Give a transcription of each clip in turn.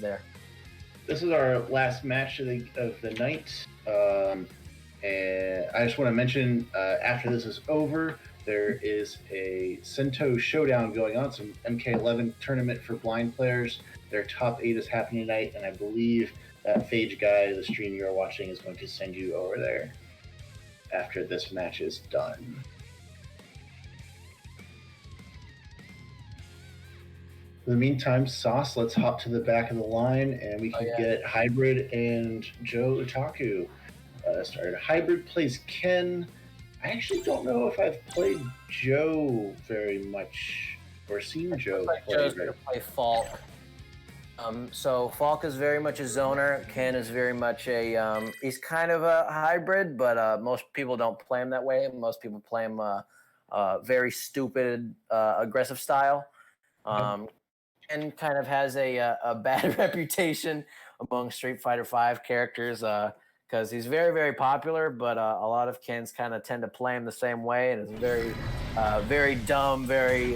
there. This is our last match of the night. And I just want to mention, after this is over, there is a Sento showdown going on, some MK11 tournament for blind players. Their top 8 is happening tonight, and I believe that Phage guy, the stream you are watching, is going to send you over there after this match is done. In the meantime, Sauce, let's hop to the back of the line, and we can get Hybrid and JoeOtaku started. Hybrid plays Ken. I actually don't know if I've played Joe very much or seen Joe play. Joe's going to play Falk. So Falk is very much a zoner. Ken is very much a he's kind of a hybrid, but most people don't play him that way. Most people play him very stupid, aggressive style. Ken kind of has a bad reputation among Street Fighter V characters because he's very, very popular, but a lot of Kens kind of tend to play him the same way, and it's very, very dumb, very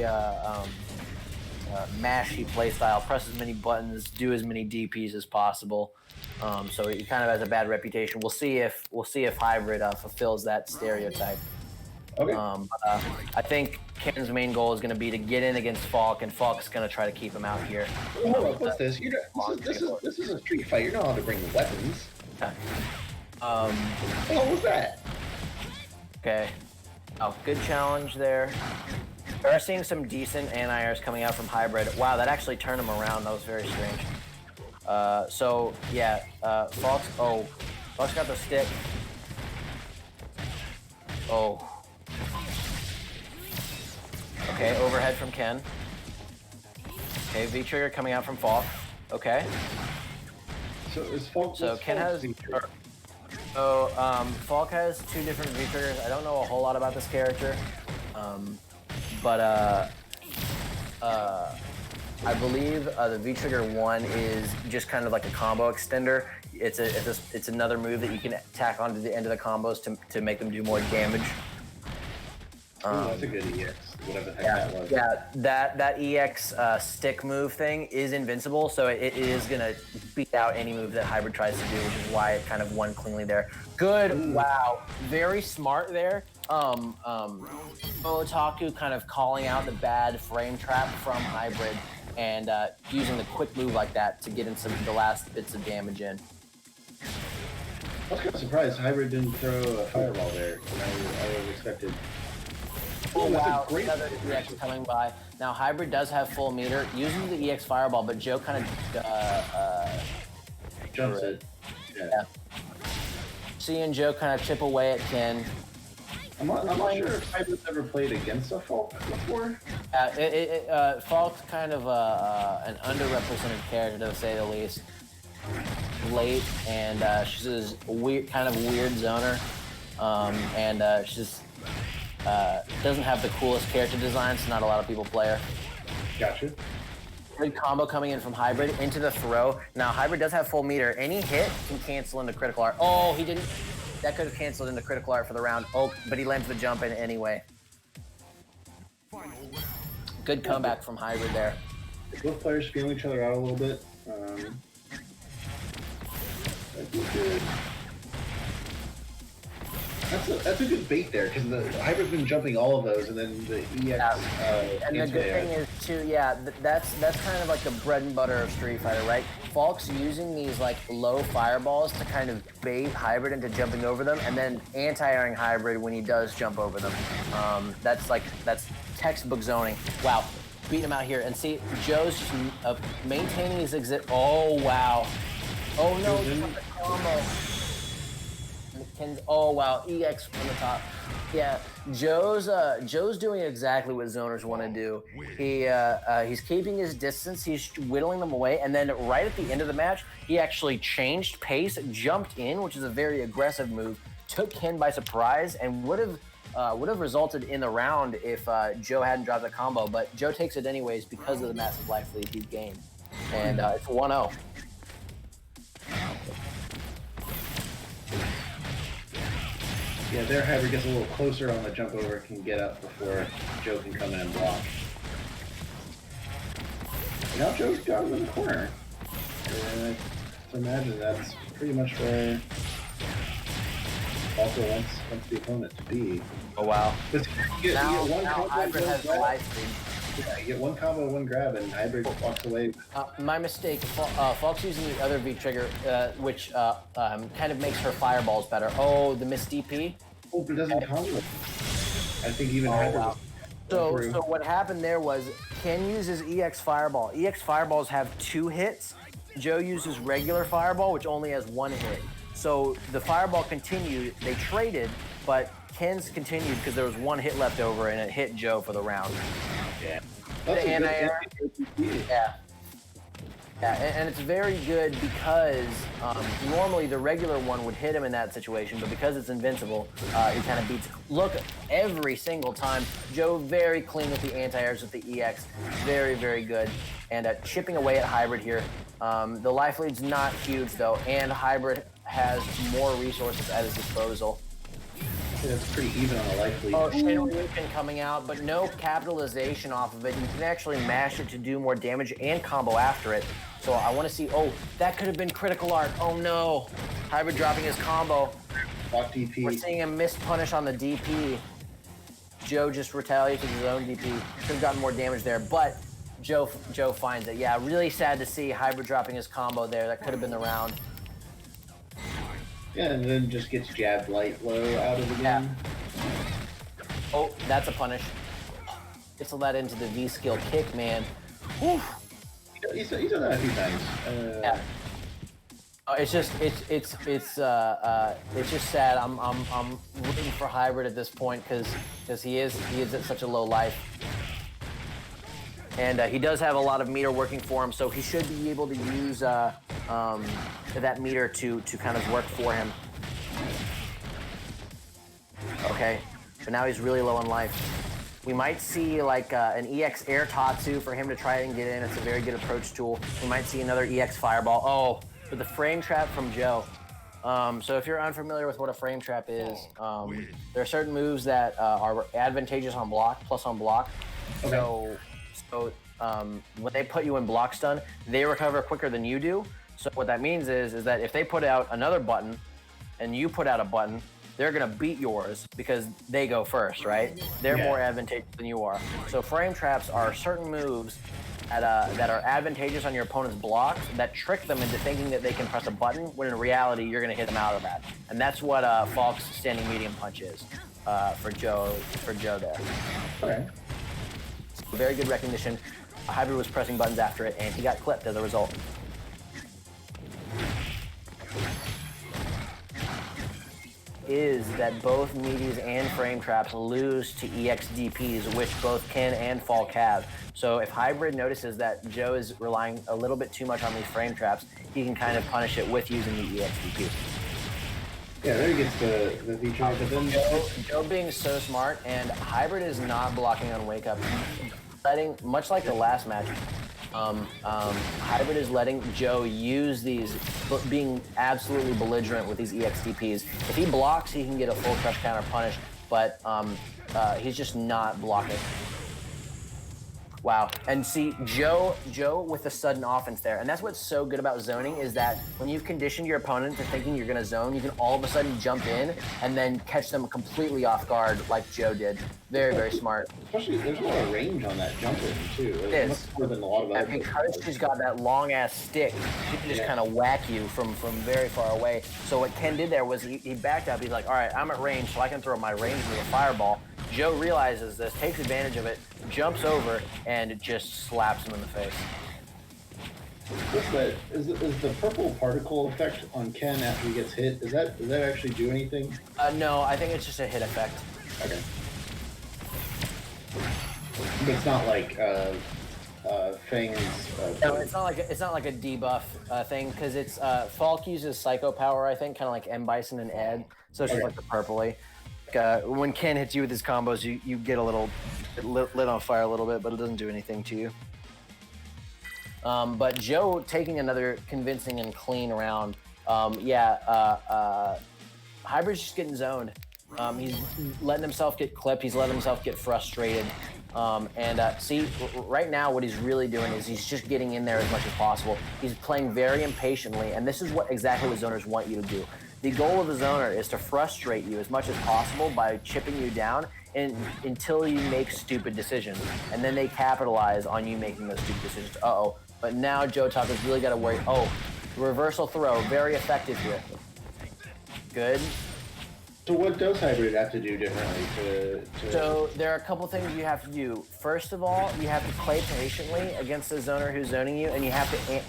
mashy play style. Press as many buttons, do as many DPs as possible. So he kind of has a bad reputation. We'll see if Hybrid fulfills that stereotype. Okay. I think Ken's main goal is going to be to get in against Falk, and Falk's going to try to keep him out here. Hold up, what's this? This is a street fight. You're not allowed to bring the weapons. What was that? Okay. Oh, good challenge there. We are seeing some decent anti-airs coming out from Hybrid. Wow, that actually turned him around. That was very strange. So, yeah, Falk's got the stick. Oh. Okay, overhead from Ken. Okay, V-trigger coming out from Falk. Okay. So is Falk? So Ken has. Falk has 2 different V-triggers. I don't know a whole lot about this character, but I believe the V-trigger 1 is just kind of like a combo extender. It's another move that you can tack onto the end of the combos to make them do more damage. That's a good EX. Whatever the heck that was. Yeah, that EX stick move thing is invincible, so it is gonna beat out any move that Hybrid tries to do, which is why it kind of won cleanly there. Good, wow, very smart there. Otaku kind of calling out the bad frame trap from Hybrid and using the quick move like that to get in the last bits of damage in. I was kind of surprised Hybrid didn't throw a fireball there. I would have expected. Oh wow, another EX coming by. Now Hybrid does have full meter, using the EX fireball, but Joe kind of jumps it. Yeah. Seeing Joe kind of chip away at Ken. I'm not sure if Hybrid's ever played against a Falk before. Falk's kind of an underrepresented character, to say the least. Late, and she's this kind of weird zoner, and she's doesn't have the coolest character design, so not a lot of people play her. Gotcha. Good combo coming in from Hybrid into the throw. Now Hybrid does have full meter. Any hit can cancel into critical art. Oh, he didn't. That could have canceled into critical art for the round. Oh, but he lands the jump in anyway. Good comeback from Hybrid there. Both players feeling each other out a little bit. That's a good bait there, because the Hybrid's been jumping all of those, and then the EX. And the good thing is too, that's kind of like the bread and butter of Street Fighter, right? Falk's using these like low fireballs to kind of bait Hybrid into jumping over them, and then anti-airing Hybrid when he does jump over them. That's textbook zoning. Wow, beating him out here, and see Joe's just maintaining his exit. Oh wow. Oh no, he's got the combo. Oh wow, EX from the top. Yeah, Joe's doing exactly what zoners want to do. He's keeping his distance, he's whittling them away, and then right at the end of the match, he actually changed pace, jumped in, which is a very aggressive move, took Ken by surprise, and would have resulted in the round if Joe hadn't dropped the combo. But Joe takes it anyways because of the massive life lead he's gained, and it's 1-0. Yeah, there Hybrid gets a little closer on the jump over, can get up before Joe can come in and block. Now Joe's got him in the corner. to imagine that's pretty much where also wants the opponent to be. Oh wow! You get one now combo, Hybrid has the live stream. Yeah, you get one combo, one grab, and Hybrid walks away. My mistake. Fox using the other V trigger, which kind of makes her fireballs better. Oh, the miss DP. Oh, but it doesn't combo. I think even Hybrid. Wow. So what happened there was Ken uses EX Fireball. EX Fireballs have 2 hits. Joe uses regular Fireball, which only has 1 hit. So the Fireball continued. They traded, but Ken's continued because there was 1 hit left over, and it hit Joe for the round. Yeah. The anti-air. Yeah. Yeah, and it's very good because normally the regular one would hit him in that situation, but because it's invincible, he kind of beats. Look, every single time, Joe very clean with the anti-airs with the EX, very, very good. And chipping away at Hybrid here. The life lead's not huge though, and Hybrid has more resources at his disposal. It's pretty even on the life lead. Oh, Shinryuken coming out, but no capitalization off of it. You can actually mash it to do more damage and combo after it. So I want to see, oh, that could have been critical art. Oh no, Hybrid dropping his combo. Block DP. We're seeing him miss punish on the DP. Joe just retaliates with his own DP. Could have gotten more damage there, but Joe finds it. Yeah, really sad to see Hybrid dropping his combo there. That could have been the round. Yeah, and then just gets jabbed light low out of the game. Yeah. Oh, that's a punish. Gets that into the V skill kick, man. Whew. He's done that a few times. Yeah. It's just sad. I'm rooting for Hybrid at this point because he is at such a low life, and he does have a lot of meter working for him, so he should be able to use that meter to kind of work for him. Okay, but now he's really low on life. We might see like an EX Air Tatsu for him to try and get in. It's a very good approach tool. We might see another EX Fireball. Oh, but the frame trap from Joe. So if you're unfamiliar with what a frame trap is, there are certain moves that are advantageous on block, plus on block. Okay. So when they put you in block stun, they recover quicker than you do. So what that means is that if they put out another button and you put out a button, they're gonna beat yours because they go first, right? They're more advantageous than you are. So frame traps are certain moves that are advantageous on your opponent's blocks that trick them into thinking that they can press a button when in reality you're gonna hit them out of that. And that's what Falk's standing medium punch is for Joe there. Okay. So very good recognition. Hybrid was pressing buttons after it and he got clipped as a result. Is that both meaties and frame traps lose to EX DPs, which both Ken and Falk have. So if Hybrid notices that Joe is relying a little bit too much on these frame traps, he can kind of punish it with using the EX DP. Yeah, there he gets the feature. But then Joe being so smart, and Hybrid is not blocking on wake up. Letting, much like the last match, Hybrid is letting Joe use these, being absolutely belligerent with these EXDPs. If he blocks, he can get a full crush counter punish, but he's just not blocking. Wow, and see, Joe with the sudden offense there, and that's what's so good about zoning is that when you've conditioned your opponent to thinking you're gonna zone, you can all of a sudden jump in and then catch them completely off guard like Joe did. Very, very smart. Especially, there's a lot of range on that jump in too. It is. Much more than a lot of other because she's got that long ass stick, she can just kind of whack you from very far away. So what Ken did there was he backed up. He's like, all right, I'm at range, so I can throw my range with a fireball. Joe realizes this, takes advantage of it, jumps over, and just slaps him in the face. What's that? Is the purple particle effect on Ken after he gets hit? Does that actually do anything? No, I think it's just a hit effect. Okay. But it's not like Fang's. No, it's not like a debuff thing because it's Falk uses Psycho Power, I think, kind of like M Bison and Ed, so it's just like the purpley. When Ken hits you with his combos, you get a little lit on fire a little bit, but it doesn't do anything to you. But Joe taking another convincing and clean round. Hybrid's just getting zoned. He's letting himself get clipped. He's letting himself get frustrated. See, right now what he's really doing is he's just getting in there as much as possible. He's playing very impatiently, and this is exactly what zoners want you to do. The goal of the zoner is to frustrate you as much as possible by chipping you down until you make stupid decisions, and then they capitalize on you making those stupid decisions. But now JoeOtaku's really got to worry. Reversal throw, very effective here. Good. So what does hybrid have to do differently to... So there are a couple things you have to do. First of all, you have to play patiently against the zoner who's zoning you, and you have to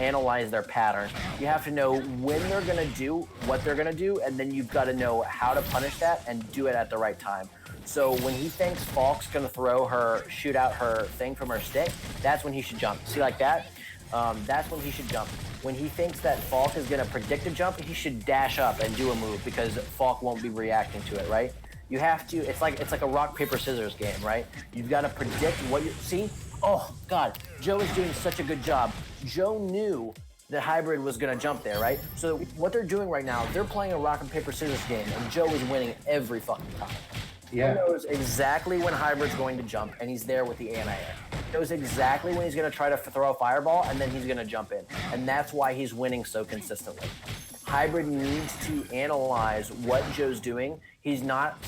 analyze their pattern. You have to know when they're going to do what they're going to do, and then you've got to know how to punish that and do it at the right time. So when he thinks Falk's going to shoot out her thing from her stick, that's when he should jump. See, like that? That's when he should jump. When he thinks that Falk is going to predict a jump, he should dash up and do a move because Falk won't be reacting to it, right? You have to, it's like a rock, paper, scissors game, right? You've got to predict what you, see? Oh, God, Joe is doing such a good job. Joe knew that hybrid was going to jump there, right? So what they're doing right now, they're playing a rock and paper scissors game, and Joe is winning every fucking time. Yeah. He knows exactly when hybrid's going to jump, and he's there with the anti-air. He knows exactly when he's going to try to throw a fireball, and then he's going to jump in. And that's why he's winning so consistently. Hybrid needs to analyze what Joe's doing. He's not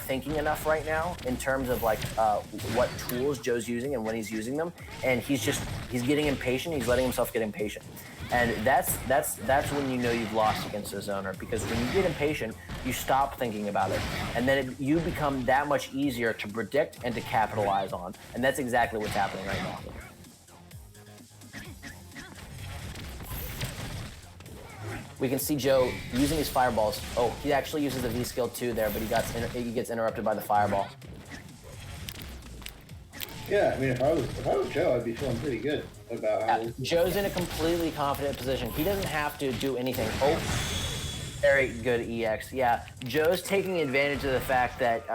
thinking enough right now in terms of what tools Joe's using and when he's using them. And he's getting impatient. He's letting himself get impatient. And that's when you know you've lost against a zoner, because when you get impatient, you stop thinking about it. And then you become that much easier to predict and to capitalize on. And that's exactly what's happening right now. We can see Joe using these fireballs. Oh, he actually uses the V skill too there, but he gets interrupted by the fireball. Yeah, I mean, if I was Joe, I'd be feeling pretty good about how Joe's in a completely confident position. He doesn't have to do anything. Oh, very good EX. Yeah, Joe's taking advantage of the fact that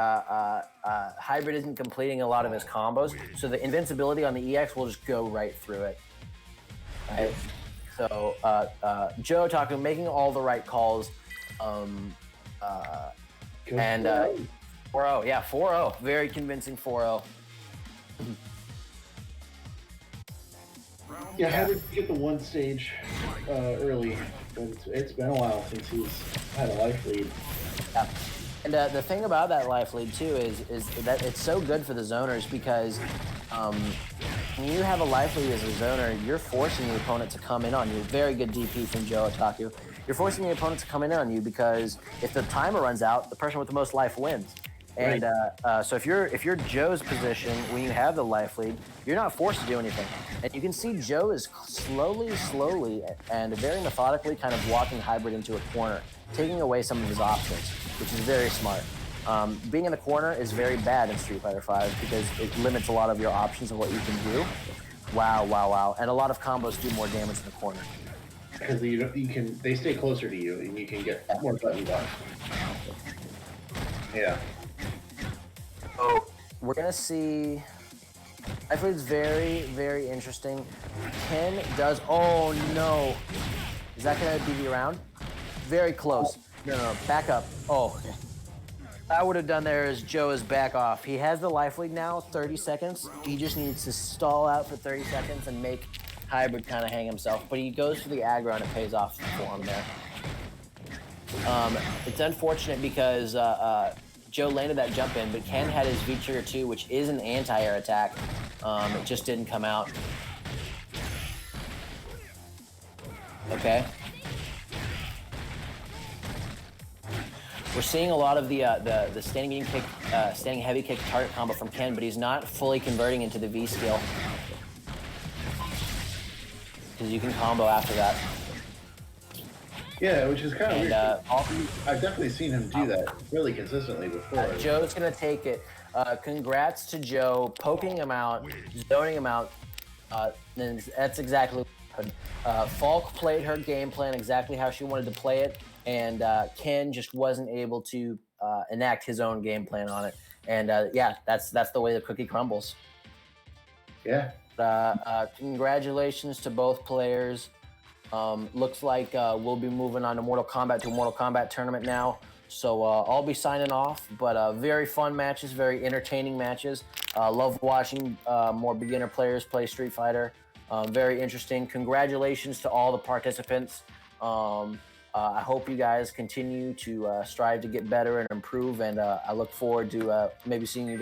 hybrid isn't completing a lot of his combos, so the invincibility on the EX will just go right through it. Right? So JoeOtaku making all the right calls, and 4-0, yeah, 4-0, very convincing 4-0. Yeah, how did you get the one stage early? But it's been a while since he's had a life lead. Yeah. And the thing about that life lead too is that it's so good for the zoners, because when you have a life lead as a zoner, you're forcing the opponent to come in on you. Very good DP from JoeOtaku. You're forcing the opponent to come in on you, because if the timer runs out, the person with the most life wins. And so if you're Joe's position when you have the life lead, you're not forced to do anything. And you can see Joe is slowly and very methodically kind of walking hybrid into a corner, taking away some of his options, which is very smart. Being in the corner is very bad in Street Fighter V because it limits a lot of your options of what you can do. Wow. And a lot of combos do more damage in the corner. Because they stay closer to you and you can get more button buffs. Yeah. Oh, we're gonna see. I think it's very, very interesting. Ken does. Oh no! Is that gonna be the round? Very close. No, back up. Oh, I would have done there is Joe is back off. He has the life lead now, 30 seconds. He just needs to stall out for 30 seconds and make hybrid kind of hang himself. But he goes for the aggro and it pays off for him there. It's unfortunate because Joe landed that jump in, but Ken had his V-Trigger 2, which is an anti-air attack. It just didn't come out. Okay. We're seeing a lot of the standing medium kick, standing heavy kick target combo from Ken, but he's not fully converting into the V skill. Because you can combo after that. Yeah, which is kind of weird. I've definitely seen him do that really consistently before. Joe's going to take it. Congrats to Joe, poking him out, zoning him out. And that's exactly what happened. Falk played her game plan exactly how she wanted to play it, and Ken just wasn't able to enact his own game plan on it. And yeah, that's the way the cookie crumbles. Yeah. Congratulations to both players. Looks like we'll be moving on to a Mortal Kombat tournament now. So I'll be signing off, but very fun matches, very entertaining matches. Love watching more beginner players play Street Fighter. Very interesting. Congratulations to all the participants. I hope you guys continue to strive to get better and improve, and I look forward to maybe seeing you guys